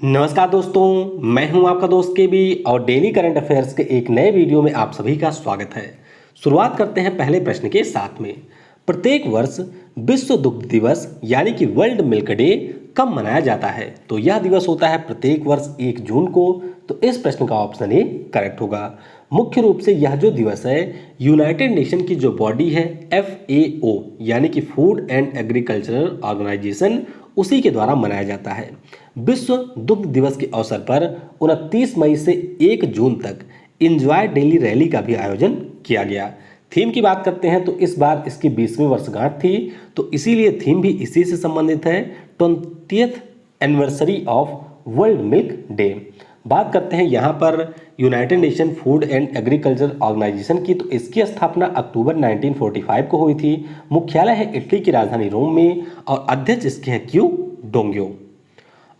नमस्कार दोस्तों, मैं हूं आपका दोस्त के बी और डेली करंट अफेयर्स के एक नए वीडियो में आप सभी का स्वागत है। शुरुआत करते हैं पहले प्रश्न के साथ में। प्रत्येक वर्ष विश्व दुग्ध दिवस यानी कि वर्ल्ड मिल्क डे कब मनाया जाता है? तो यह दिवस होता है प्रत्येक वर्ष 1 जून को। तो इस प्रश्न का ऑप्शन ए करेक्ट होगा। मुख्य रूप से यह जो दिवस है यूनाइटेड नेशन की जो बॉडी है FAO यानी कि फूड एंड एग्रीकल्चरल ऑर्गेनाइजेशन, उसी के द्वारा मनाया जाता है। विश्व दुग्ध दिवस के अवसर पर 29 मई से 1 जून तक इंजॉय डेली रैली का भी आयोजन किया गया। थीम की बात करते हैं तो इस बार इसकी 20वीं वर्षगांठ थी, तो इसीलिए थीम भी इसी से संबंधित है, 20th anniversary of world milk day. बात करते हैं यहाँ पर united nation food and agriculture organisation की, तो इसकी स्थापना अक्टूबर 1945 को हुई थी। मुख्यालय है इटली की राजधानी रोम में और अध्यक्ष इसके हैं क्यू डोंग्यो।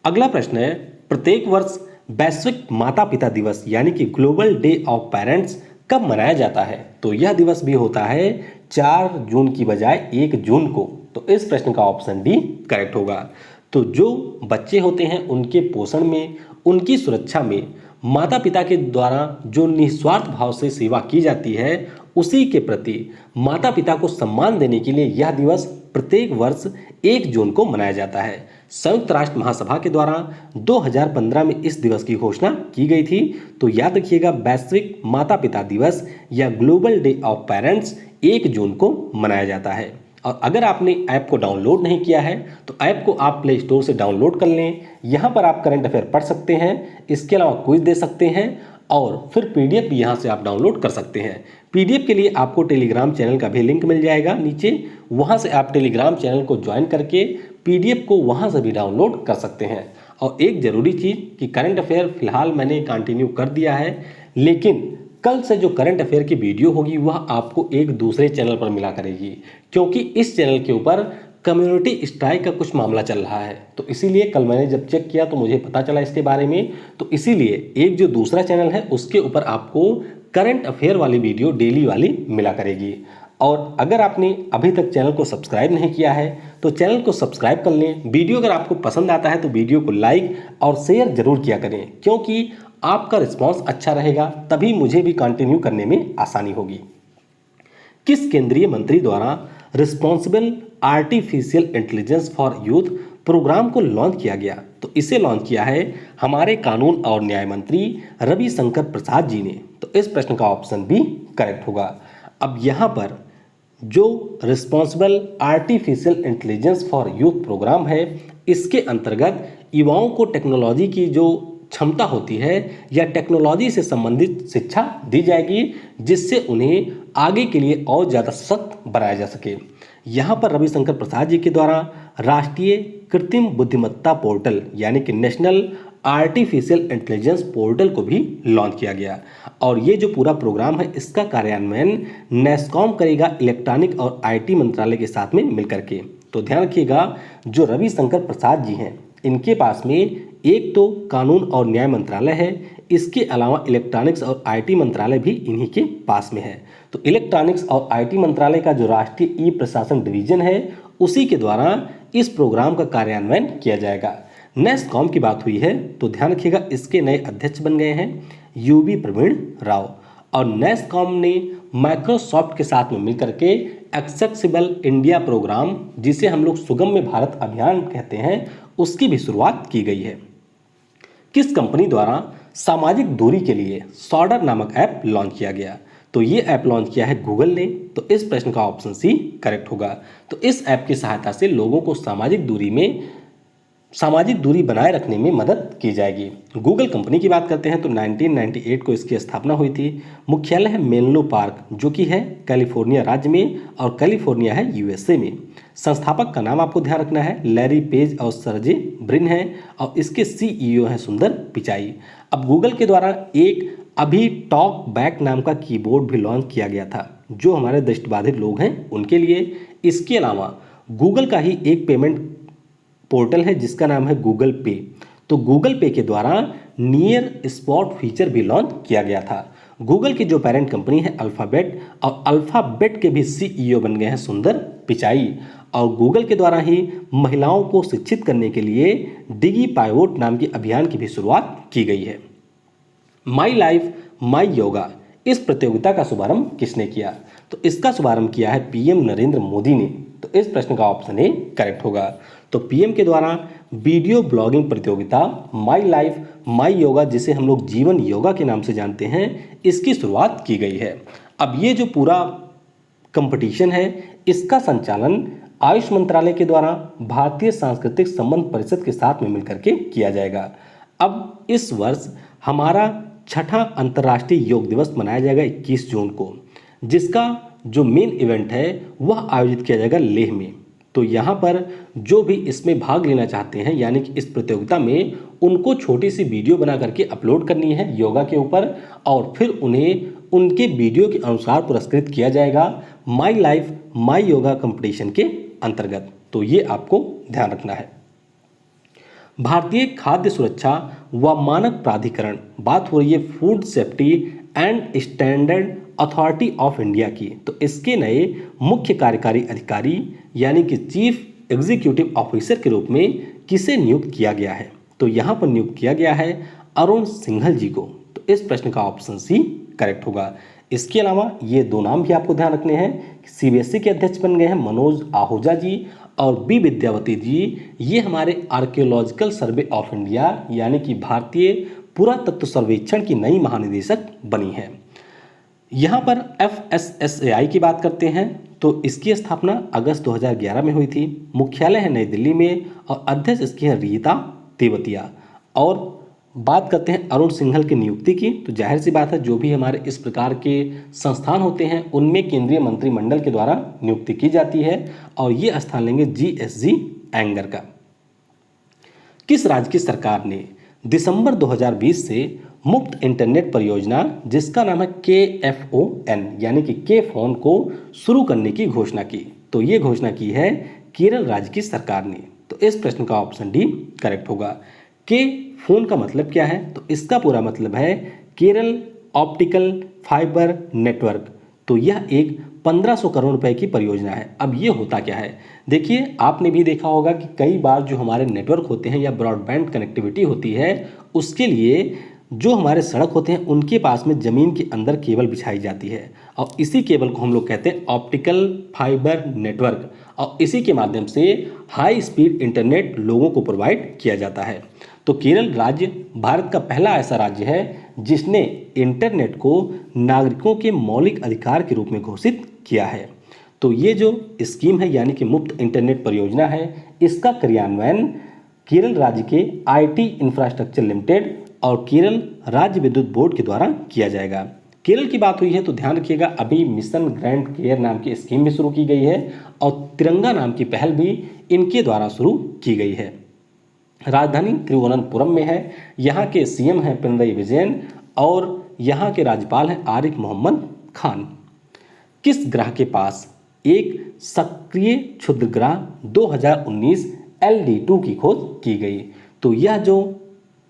अगला प्रश्न है, प्रत्येक वर्ष वैश्विक माता पिता दिवस यानी कि ग्लोबल डे ऑफ पेरेंट्स कब मनाया जाता है? तो यह दिवस भी होता है 4 जून की बजाय 1 जून को। तो इस प्रश्न का ऑप्शन डी करेक्ट होगा। तो जो बच्चे होते हैं उनके पोषण में, उनकी सुरक्षा में माता पिता के द्वारा जो निस्वार्थ भाव से सेवा की जाती है, उसी के प्रति माता पिता को सम्मान देने के लिए यह दिवस प्रत्येक वर्ष 1 जून को मनाया जाता है। संयुक्त राष्ट्र महासभा के द्वारा 2015 में इस दिवस की घोषणा की गई थी। तो याद रखिएगा, वैश्विक माता पिता दिवस या ग्लोबल डे ऑफ पेरेंट्स 1 जून को मनाया जाता है। और अगर आपने ऐप को डाउनलोड नहीं किया है तो ऐप को आप प्ले स्टोर से डाउनलोड कर लें। यहाँ पर आप करंट अफेयर पढ़ सकते हैं, इसके अलावा क्विज दे सकते हैं और फिर PDF भी यहाँ से आप डाउनलोड कर सकते हैं। PDF के लिए आपको टेलीग्राम चैनल का भी लिंक मिल जाएगा नीचे, वहाँ से आप टेलीग्राम चैनल को ज्वाइन करके PDF को वहाँ से भी डाउनलोड कर सकते हैं। और एक ज़रूरी चीज़ कि करंट अफेयर फिलहाल मैंने कंटिन्यू कर दिया है, लेकिन कल से जो करंट अफेयर की वीडियो होगी वह आपको एक दूसरे चैनल पर मिला करेगी, क्योंकि इस चैनल के ऊपर कम्युनिटी स्ट्राइक का कुछ मामला चल रहा है। तो इसीलिए कल मैंने जब चेक किया तो मुझे पता चला इसके बारे में, तो इसीलिए एक जो दूसरा चैनल है उसके ऊपर आपको करंट अफेयर वाली वीडियो डेली वाली मिला करेगी। और अगर आपने अभी तक चैनल को सब्सक्राइब नहीं किया है तो चैनल को सब्सक्राइब कर लें। वीडियो अगर आपको पसंद आता है तो वीडियो को लाइक और शेयर जरूर किया करें, क्योंकि आपका रिस्पांस अच्छा रहेगा तभी मुझे भी कंटिन्यू करने में आसानी होगी। किस केंद्रीय मंत्री द्वारा responsible artificial intelligence for youth programme को लॉन्च किया गया? तो इसे लॉन्च किया है हमारे कानून और न्याय मंत्री रविशंकर प्रसाद जी ने। तो इस प्रश्न का ऑप्शन भी करेक्ट होगा। अब यहाँ पर जो responsible artificial intelligence for youth programme है, इसके अंतर्गत युवाओं को टेक्नोलॉजी की जो क्षमता होती है या टेक्नोलॉजी से संबंधित शिक्षा दी जाएगी, जिससे उन्हें आगे के लिए और ज़्यादा सशक्त बनाया जा सके। यहाँ पर रविशंकर प्रसाद जी के द्वारा राष्ट्रीय कृत्रिम बुद्धिमत्ता पोर्टल यानी कि नेशनल आर्टिफिशियल इंटेलिजेंस पोर्टल को भी लॉन्च किया गया। और ये जो पूरा प्रोग्राम है इसका कार्यान्वयन नेस्कॉम करेगा, इलेक्ट्रॉनिक और IT मंत्रालय के साथ में मिलकर के। तो ध्यान रखिएगा, जो रविशंकर प्रसाद जी हैं इनके पास में एक तो कानून और न्याय मंत्रालय है, इसके अलावा इलेक्ट्रॉनिक्स और IT मंत्रालय भी इन्हीं के पास में है। तो इलेक्ट्रॉनिक्स और IT मंत्रालय का जो राष्ट्रीय प्रशासन डिवीजन है उसी के द्वारा इस प्रोग्राम का कार्यान्वयन किया जाएगा। नेस्कॉम की बात हुई है तो ध्यान रखिएगा, इसके नए अध्यक्ष बन गए हैं UV प्रवीण राव। और नेस्कॉम ने माइक्रोसॉफ्ट के साथ में मिलकर के एक्सेसिबल इंडिया प्रोग्राम, जिसे हम लोग सुगम्य भारत अभियान कहते हैं, उसकी भी शुरुआत की गई है। किस कंपनी द्वारा सामाजिक दूरी के लिए सॉर्डर नामक ऐप लॉन्च किया गया? तो ये ऐप लॉन्च किया है गूगल ने। तो इस प्रश्न का ऑप्शन सी करेक्ट होगा। तो इस ऐप की सहायता से लोगों को सामाजिक दूरी बनाए रखने में मदद की जाएगी। गूगल कंपनी की बात करते हैं तो 1998 को इसकी स्थापना हुई थी। मुख्यालय है मेनलो पार्क, जो कि है कैलिफोर्निया राज्य में, और कैलिफोर्निया है USA में। संस्थापक का नाम आपको ध्यान रखना है, लैरी पेज और सर्जे ब्रिन है, और इसके CEO हैं सुंदर पिचाई। अब गूगल के द्वारा एक अभी टॉक बैक नाम का कीबोर्ड भी लॉन्च किया गया था, जो हमारे दृष्टिबाधित लोग हैं उनके लिए। इसके अलावा गूगल का ही एक पेमेंट पोर्टल है जिसका नाम है गूगल पे। तो गूगल पे के द्वारा नियर स्पॉट फीचर भी लॉन्च किया गया था। गूगल की जो पेरेंट कंपनी है अल्फाबेट, और अल्फाबेट के भी CEO बन गए हैं सुंदर पिचाई। और गूगल के द्वारा ही महिलाओं को शिक्षित करने के लिए डिगी पाइवोट नाम के अभियान की भी शुरुआत की गई है। माई लाइफ माई योगा, इस प्रतियोगिता का शुभारंभ किसने किया? तो इसका शुभारंभ किया है पीएम नरेंद्र मोदी ने। तो इस प्रश्न का ऑप्शन ए करेक्ट होगा। तो पीएम के द्वारा वीडियो ब्लॉगिंग प्रतियोगिता माई लाइफ माई योगा, जिसे हम लोग जीवन योगा के नाम से जानते हैं, इसकी शुरुआत की गई है। अब ये जो पूरा कंपटीशन है, इसका संचालन आयुष मंत्रालय के द्वारा भारतीय सांस्कृतिक संबंध परिषद के साथ में मिलकर के किया जाएगा। अब इस वर्ष हमारा छठा अंतर्राष्ट्रीय योग दिवस मनाया जाएगा 21 जून को, जिसका जो मेन इवेंट है वह आयोजित किया जाएगा लेह में। तो यहाँ पर जो भी इसमें भाग लेना चाहते हैं, यानी कि इस प्रतियोगिता में, उनको छोटी सी वीडियो बना करके अपलोड करनी है योगा के ऊपर, और फिर उन्हें उनके वीडियो के अनुसार पुरस्कृत किया जाएगा my life my yoga competition के अंतर्गत। तो ये आपको ध्यान रखना है। भारतीय खाद्य सुरक्षा व मानक प्राधिकरण, बात हो रही है food safety and standard authority of India की। तो इसके नए मुख्य कार्यकारी अधिकारी यानी कि चीफ एग्जीक्यूटिव ऑफिसर के रूप में किसे नियुक्त किया गया है? तो यहाँ पर नियुक्त किया गया है अरुण सिंघल जी को। तो इस प्रश्न का ऑप्शन सी करेक्ट होगा। इसके अलावा ये दो नाम भी आपको ध्यान रखने हैं। सीबीएसई के अध्यक्ष बन गए हैं मनोज आहूजा जी और बी विद्यावती जी। ये हमारे आर्कियोलॉजिकल सर्वे ऑफ इंडिया यानी कि भारतीय पुरातत्व सर्वेक्षण की नई महानिदेशक बनी है। यहाँ पर FSSAI की बात करते हैं तो इसकी स्थापना अगस्त 2011 में हुई थी। मुख्यालय है नई दिल्ली में और अध्यक्ष इसकी है रीता तेवतिया। और बात करते हैं अरुण सिंघल की नियुक्ति की, तो जाहिर सी बात है जो भी हमारे इस प्रकार के संस्थान होते हैं उनमें केंद्रीय मंत्रिमंडल के द्वारा नियुक्ति की जाती है और ये स्थान लेंगे GSG एंगर का। किस राज्य की सरकार ने दिसंबर 2020 से मुफ्त इंटरनेट परियोजना जिसका नाम है KFON यानी कि के फोन को शुरू करने की घोषणा की? तो ये घोषणा की है केरल राज्य की सरकार ने। तो इस प्रश्न का ऑप्शन डी करेक्ट होगा। के फोन का मतलब क्या है? तो इसका पूरा मतलब है केरल ऑप्टिकल फाइबर नेटवर्क। तो यह एक 1500 करोड़ रुपए की परियोजना है। अब ये होता क्या है? देखिए, आपने भी देखा होगा कि कई बार जो हमारे नेटवर्क होते हैं या ब्रॉडबैंड कनेक्टिविटी होती है, उसके लिए जो हमारे सड़क होते हैं उनके पास में ज़मीन के अंदर केबल बिछाई जाती है और इसी केबल को हम लोग कहते हैं ऑप्टिकल फाइबर नेटवर्क, और इसी के माध्यम से हाई स्पीड इंटरनेट लोगों को प्रोवाइड किया जाता है। तो केरल राज्य भारत का पहला ऐसा राज्य है जिसने इंटरनेट को नागरिकों के मौलिक अधिकार के रूप में घोषित किया है। तो ये जो स्कीम है यानी कि मुफ्त इंटरनेट परियोजना है, इसका क्रियान्वयन केरल राज्य के IT इंफ्रास्ट्रक्चर लिमिटेड और केरल राज्य विद्युत बोर्ड के द्वारा किया जाएगा। केरल की बात हुई है तो ध्यान रखिएगा, अभी मिशन ग्रैंड केयर नाम की स्कीम भी शुरू की गई है और तिरंगा नाम की पहल भी इनके द्वारा शुरू की गई है। राजधानी तिरुवनंतपुरम में है। यहाँ के CM हैं पिनरई विजयन और यहाँ के राज्यपाल हैं आरिफ मोहम्मद खान। किस ग्रह के पास एक सक्रिय क्षुद्रग्रह 2019 LD2 की खोज की गई? तो यह जो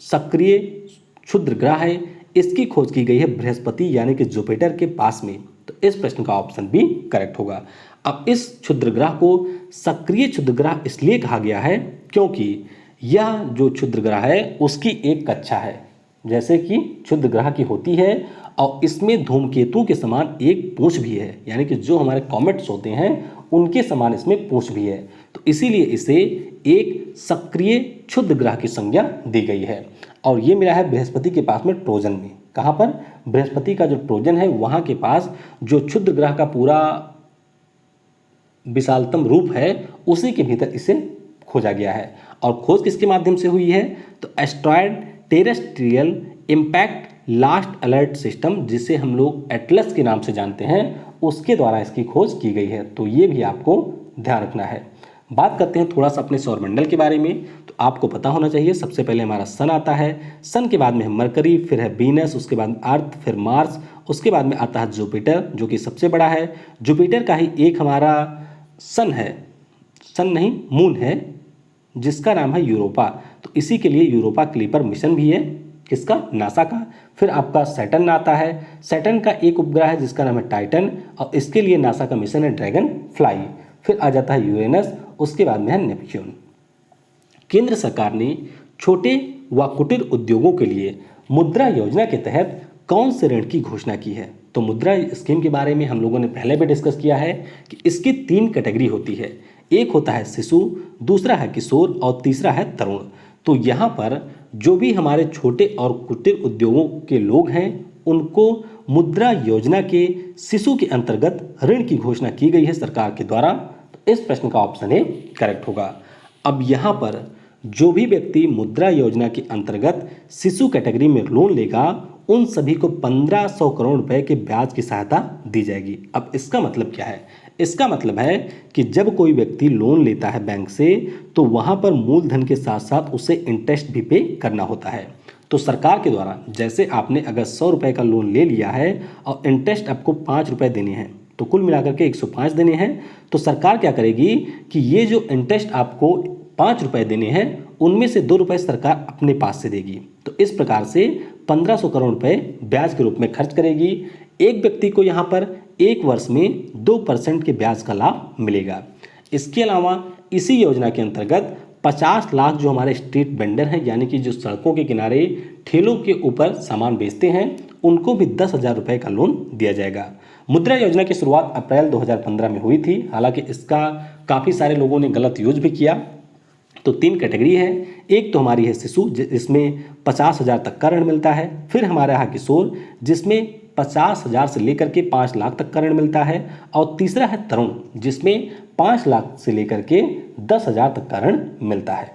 सक्रिय क्षुद्रग्रह है इसकी खोज की गई है बृहस्पति यानी कि जुपिटर के पास में। तो इस प्रश्न का ऑप्शन भी करेक्ट होगा। अब इस क्षुद्रग्रह को सक्रिय क्षुद्रग्रह इसलिए कहा गया है क्योंकि यह जो क्षुद्रग्रह है उसकी एक कक्षा है, जैसे कि क्षुद्रग्रह की होती है, और इसमें धूमकेतु के समान एक पूंछ भी है, यानी कि जो हमारे कॉमेट्स होते हैं उनके समान इसमें पूंछ भी है। तो इसीलिए इसे एक सक्रिय क्षुद्रग्रह की संज्ञा दी गई है और ये मिला है बृहस्पति के पास में ट्रोजन में। कहाँ पर? बृहस्पति का जो ट्रोजन है वहाँ के पास जो क्षुद्रग्रह का पूरा विशालतम रूप है उसी के भीतर इसे खोजा गया है। और खोज किसके माध्यम से हुई है? तो asteroid terrestrial impact last alert system, जिसे हम लोग एटलस के नाम से जानते हैं, उसके द्वारा इसकी खोज की गई है। तो ये भी आपको ध्यान रखना है। बात करते हैं थोड़ा सा अपने सौरमंडल के बारे में। तो आपको पता होना चाहिए सबसे पहले हमारा सन आता है, सन के बाद में है मरकरी, फिर है वीनस, उसके बाद अर्थ, फिर मार्स, उसके बाद में आता है जुपिटर जो कि सबसे बड़ा है। जुपिटर का ही एक हमारा सन है, सन नहीं मून है, जिसका नाम है यूरोपा। तो इसी के लिए यूरोपा क्लीपर मिशन भी है, किसका? नासा का। फिर आपका सैटर्न आता है। सैटर्न का एक उपग्रह है जिसका नाम है टाइटन और इसके लिए नासा का मिशन है ड्रैगन फ्लाई। फिर आ जाता है यूरेनस, उसके बाद में है नेपच्यून। केंद्र सरकार ने छोटे व कुटीर उद्योगों के लिए मुद्रा योजना के तहत कौन से ऋण की घोषणा की है? तो मुद्रा स्कीम के बारे में हम लोगों ने पहले भी डिस्कस किया है कि इसकी 3 कैटेगरी होती है। एक होता है शिशु, दूसरा है किशोर और तीसरा है तरुण। तो यहाँ पर जो भी हमारे छोटे और कुटीर उद्योगों के लोग हैं उनको मुद्रा योजना के शिशु के अंतर्गत ऋण की घोषणा की गई है सरकार के द्वारा। तो इस प्रश्न का ऑप्शन ए करेक्ट होगा। अब यहाँ पर जो भी व्यक्ति मुद्रा योजना के अंतर्गत शिशु कैटेगरी में लोन लेगा उन सभी को 1500 करोड़ रुपए के ब्याज की सहायता दी जाएगी। अब इसका मतलब क्या है? इसका मतलब है कि जब कोई व्यक्ति लोन लेता है बैंक से तो वहां पर मूलधन के साथ साथ उसे इंटरेस्ट भी पे करना होता है। तो सरकार के द्वारा जैसे आपने अगर 100 रुपए का लोन ले लिया है और इंटरेस्ट आपको 5 रुपए देने हैं तो कुल मिलाकर के 105 देने हैं, तो सरकार क्या करेगी कि ये जो इंटरेस्ट आपको 5 रुपए देने हैं उनमें से 2 रुपए सरकार अपने पास से देगी। तो इस प्रकार से 1500 करोड़ रुपए ब्याज के रूप में खर्च करेगी। एक व्यक्ति को यहाँ पर एक वर्ष में 2% के ब्याज का लाभ मिलेगा। इसके अलावा इसी योजना के अंतर्गत 50 लाख जो हमारे स्ट्रीट वेंडर हैं यानी कि जो सड़कों के किनारे ठेलों के ऊपर सामान बेचते हैं उनको भी 10,000 रुपए का लोन दिया जाएगा। मुद्रा योजना की शुरुआत अप्रैल 2015 में हुई थी। हालांकि इसका काफ़ी सारे लोगों ने गलत यूज भी किया। तो 3 कैटेगरी है। एक तो हमारी है शिशु जिसमें 50,000 तक का ऋण मिलता है। फिर हमारा है किशोर जिसमें 50,000 से लेकर के 5 लाख तक का ऋण मिलता है। और तीसरा है तरुण जिसमें 5 लाख से लेकर के 10,000 तक का ऋण मिलता है।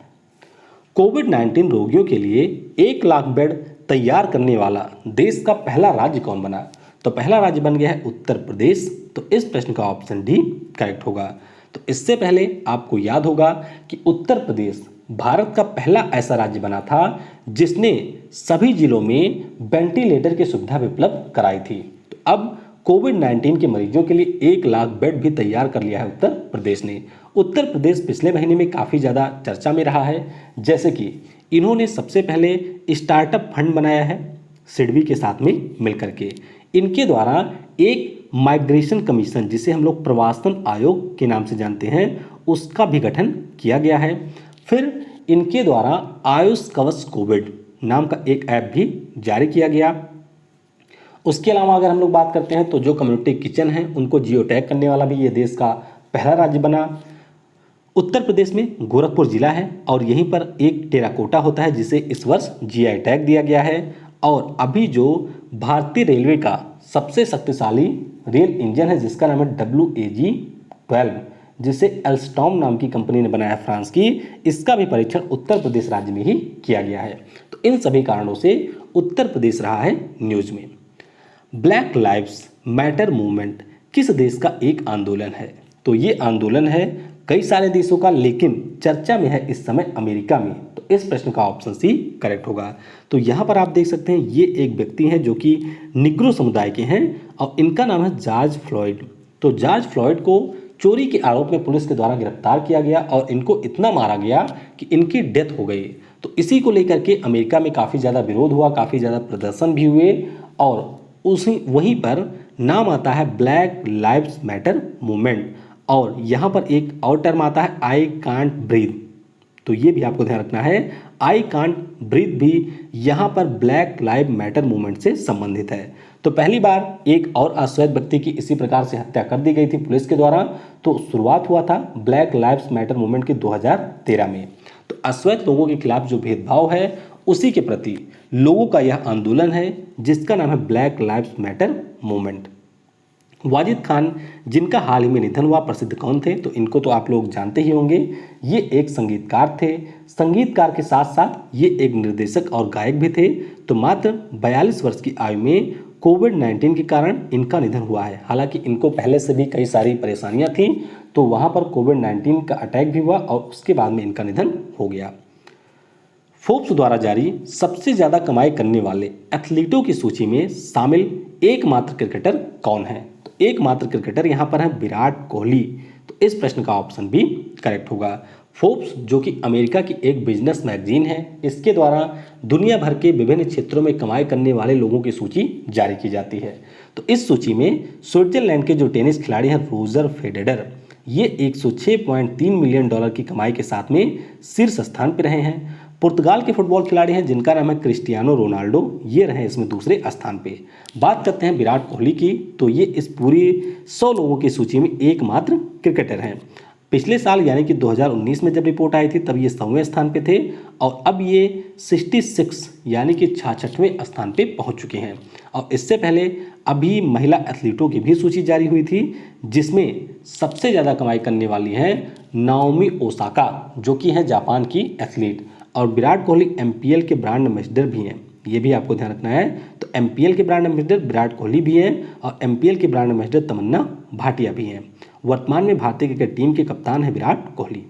कोविड-19 रोगियों के लिए 1 लाख बेड तैयार करने वाला देश का पहला राज्य कौन बना? तो पहला राज्य बन गया है उत्तर प्रदेश। तो इस प्रश्न का ऑप्शन डी करेक्ट होगा। तो इससे पहले आपको याद होगा कि उत्तर प्रदेश भारत का पहला ऐसा राज्य बना था जिसने सभी जिलों में वेंटिलेटर की सुविधा भी उपलब्ध कराई थी। तो अब कोविड-19 के मरीजों के लिए 1 लाख बेड भी तैयार कर लिया है उत्तर प्रदेश ने। उत्तर प्रदेश पिछले महीने में काफ़ी ज़्यादा चर्चा में रहा है, जैसे कि इन्होंने सबसे पहले स्टार्टअप फंड बनाया है सिडबी के साथ में मिलकर के। इनके द्वारा एक माइग्रेशन कमीशन जिसे हम लोग प्रवासन आयोग के नाम से जानते हैं उसका भी गठन किया गया है। फिर इनके द्वारा आयुष कवच कोविड नाम का एक ऐप भी जारी किया गया। उसके अलावा अगर हम लोग बात करते हैं तो जो कम्युनिटी किचन है उनको जियो टैग करने वाला भी ये देश का पहला राज्य बना। उत्तर प्रदेश में गोरखपुर जिला है और यहीं पर एक टेराकोटा होता है जिसे इस वर्ष जीआई टैग दिया गया है। और अभी जो भारतीय रेलवे का सबसे शक्तिशाली रेल इंजन है जिसका नाम है WAG-12 जिसे एल्स्टॉम नाम की कंपनी ने बनाया फ्रांस की, इसका भी परीक्षण उत्तर प्रदेश राज्य में ही किया गया है। तो इन सभी कारणों से उत्तर प्रदेश रहा है न्यूज में। ब्लैक लाइव्स मैटर मूवमेंट किस देश का एक आंदोलन है? तो ये आंदोलन है कई सारे देशों का लेकिन चर्चा में है इस समय अमेरिका में। तो इस प्रश्न का ऑप्शन सी करेक्ट होगा। तो यहाँ पर आप देख सकते हैं ये एक व्यक्ति हैं जो कि निग्रो समुदाय के हैं और इनका नाम है जॉर्ज फ्लॉयड। तो जॉर्ज फ्लॉयड को चोरी के आरोप में पुलिस के द्वारा गिरफ्तार किया गया और इनको इतना मारा गया कि इनकी डेथ हो गई। तो इसी को लेकर के अमेरिका में काफ़ी ज़्यादा विरोध हुआ, काफ़ी ज़्यादा प्रदर्शन भी हुए और उसी वहीं पर नाम आता है ब्लैक लाइव्स मैटर मूवमेंट। और यहाँ पर एक और टर्म आता है आई कांट ब्रीथ। तो ये भी आपको ध्यान रखना है, आई कांट ब्रीथ भी यहाँ पर ब्लैक लाइव मैटर मूवमेंट से संबंधित है। तो पहली बार एक और अश्वेत व्यक्ति की इसी प्रकार से हत्या कर दी गई थी पुलिस के द्वारा। तो शुरुआत हुआ था ब्लैक लाइव्स मैटर मूवमेंट की 2013 में। तो अश्वेत लोगों के खिलाफ जो भेदभाव है उसी के प्रति लोगों का यह आंदोलन है जिसका नाम है black lives matter movement. Wajid Khan जिनका हाल ही में निधन हुआ प्रसिद्ध कौन थे? तो इनको तो आप लोग जानते ही होंगे। ये एक संगीतकार थे। संगीतकार के साथ साथ ये एक निर्देशक और गायक भी थे। तो मात्र 42 वर्ष की आयु में कोविड-19 के कारण इनका निधन हुआ है। हालांकि इनको पहले से भी कई सारी परेशानियां थीं, तो वहाँ पर कोविड-19 का अटैक भी हुआ और उसके बाद में इनका निधन हो गया। फोर्ब्स द्वारा जारी सबसे ज़्यादा कमाई करने वाले एथलीटों की सूची में शामिल एकमात्र क्रिकेटर कौन है? तो एकमात्र क्रिकेटर यहाँ पर है विराट कोहली। तो इस प्रश्न का ऑप्शन भी करेक्ट होगा। फोर्ब्स जो कि अमेरिका की एक बिजनेस मैगजीन है, इसके द्वारा दुनिया भर के विभिन्न क्षेत्रों में कमाई करने वाले लोगों की सूची जारी की जाती है। तो इस सूची में स्विट्जरलैंड के जो टेनिस खिलाड़ी हैं रोजर फेडरर, ये 106.3 मिलियन डॉलर की कमाई के साथ में शीर्ष स्थान पर रहे हैं। पुर्तगाल के फुटबॉल खिलाड़ी हैं जिनका नाम है क्रिस्टियानो रोनाल्डो, ये रहे इसमें दूसरे स्थान पे। बात करते हैं विराट कोहली की, तो ये इस पूरी 100 लोगों की सूची में एकमात्र क्रिकेटर हैं। पिछले साल यानी कि 2019 में जब रिपोर्ट आई थी तब ये 100वें स्थान पे थे और अब ये 66 यानी कि 66वें स्थान पे पहुंच चुके हैं। और इससे पहले अभी महिला एथलीटों की भी सूची जारी हुई थी जिसमें सबसे ज़्यादा कमाई करने वाली हैं नाओमी ओसाका, जो कि हैं जापान की एथलीट। और विराट कोहली MPL के ब्रांड एम्बेसडर भी हैं, ये भी आपको ध्यान रखना है। तो MPL के ब्रांड एम्बेसडर विराट कोहली भी हैं और MPL के ब्रांड एम्बेसडर तमन्ना भाटिया भी हैं। वर्तमान में भारतीय क्रिकेट टीम के कप्तान है विराट कोहली।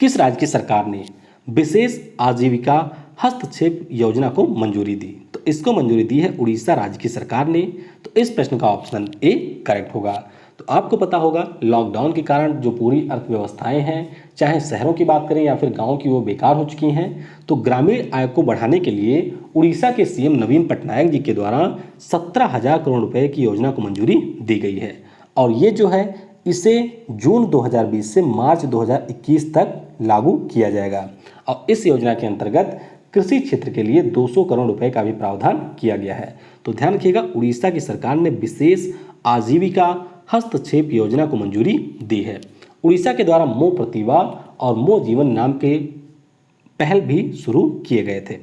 किस राज्य की सरकार ने विशेष आजीविका हस्तक्षेप योजना को मंजूरी दी? तो इसको मंजूरी दी है उड़ीसा राज्य की सरकार ने। तो इस प्रश्न का ऑप्शन ए करेक्ट होगा। तो आपको पता होगा लॉकडाउन के कारण जो पूरी अर्थव्यवस्थाएं हैं, चाहे शहरों की बात करें या फिर गांव की, वो बेकार हो चुकी हैं। तो ग्रामीण आय को बढ़ाने के लिए उड़ीसा के CM नवीन पटनायक जी के द्वारा 17,000 करोड़ रुपए की योजना को मंजूरी दी गई है। और ये जो है इसे जून 2020 से मार्च 2021 तक लागू किया जाएगा। और इस योजना के अंतर्गत कृषि क्षेत्र के लिए 200 करोड़ रुपए का भी प्रावधान किया गया है। तो ध्यान रखिएगा, उड़ीसा की सरकार ने विशेष आजीविका हस्तक्षेप योजना को मंजूरी दी है। उड़ीसा के द्वारा मो प्रतिभा और मो जीवन नाम के पहल भी शुरू किए गए थे।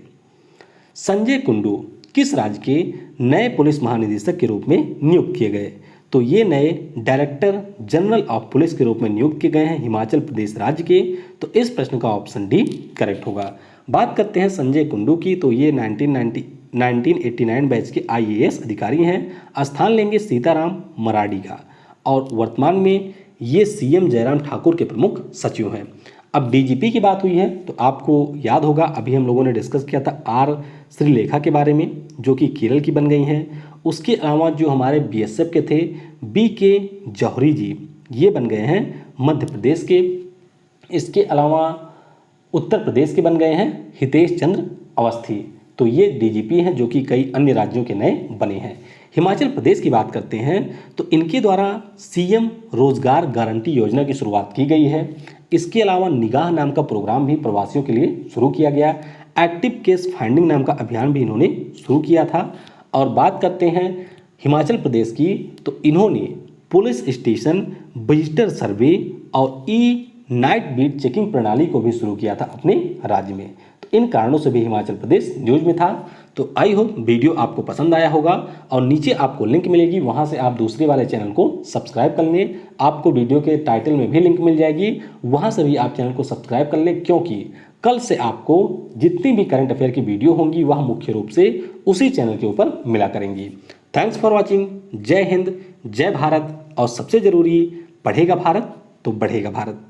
संजय कुंडू किस राज्य के नए पुलिस महानिदेशक के रूप में नियुक्त किए गए? तो ये नए डायरेक्टर जनरल ऑफ पुलिस के रूप में नियुक्त किए गए हैं हिमाचल प्रदेश राज्य के। तो इस प्रश्न का ऑप्शन डी करेक्ट होगा। बात करते हैं संजय कुंडू की, तो ये 1989 बैच के IAS अधिकारी हैं। स्थान लेंगे सीताराम मराडी का और वर्तमान में ये CM जयराम ठाकुर के प्रमुख सचिव हैं। अब DGP की बात हुई है तो आपको याद होगा अभी हम लोगों ने डिस्कस किया था R श्रीलेखा के बारे में, जो कि केरल की बन गई हैं। उसके अलावा जो हमारे BSF के थे BK जौहरी जी, ये बन गए हैं मध्य प्रदेश के। इसके अलावा उत्तर प्रदेश के बन गए हैं हितेश चंद्र अवस्थी। तो ये DGP हैं जो कि कई अन्य राज्यों के नए बने हैं। हिमाचल प्रदेश की बात करते हैं तो इनके द्वारा CM रोजगार गारंटी योजना की शुरुआत की गई है। इसके अलावा निगाह नाम का प्रोग्राम भी प्रवासियों के लिए शुरू किया गया। एक्टिव केस फाइंडिंग नाम का अभियान भी इन्होंने शुरू किया था। और बात करते हैं हिमाचल प्रदेश की, तो इन्होंने पुलिस स्टेशन विजिटर सर्वे और नाइट बीट चेकिंग प्रणाली को भी शुरू किया था अपने राज्य में। तो इन कारणों से भी हिमाचल प्रदेश न्यूज़ में था। तो आई होप वीडियो आपको पसंद आया होगा और नीचे आपको लिंक मिलेगी, वहां से आप दूसरे वाले चैनल को सब्सक्राइब कर लें। आपको वीडियो के टाइटल में भी लिंक मिल जाएगी, वहां से भी आप चैनल को सब्सक्राइब कर लें, क्योंकि कल से आपको जितनी भी करंट अफेयर की वीडियो होंगी वह मुख्य रूप से उसी चैनल के ऊपर मिला करेंगी। Thanks for watching. जय हिंद, जय भारत और सबसे जरूरी, पढ़ेगा भारत तो बढ़ेगा भारत।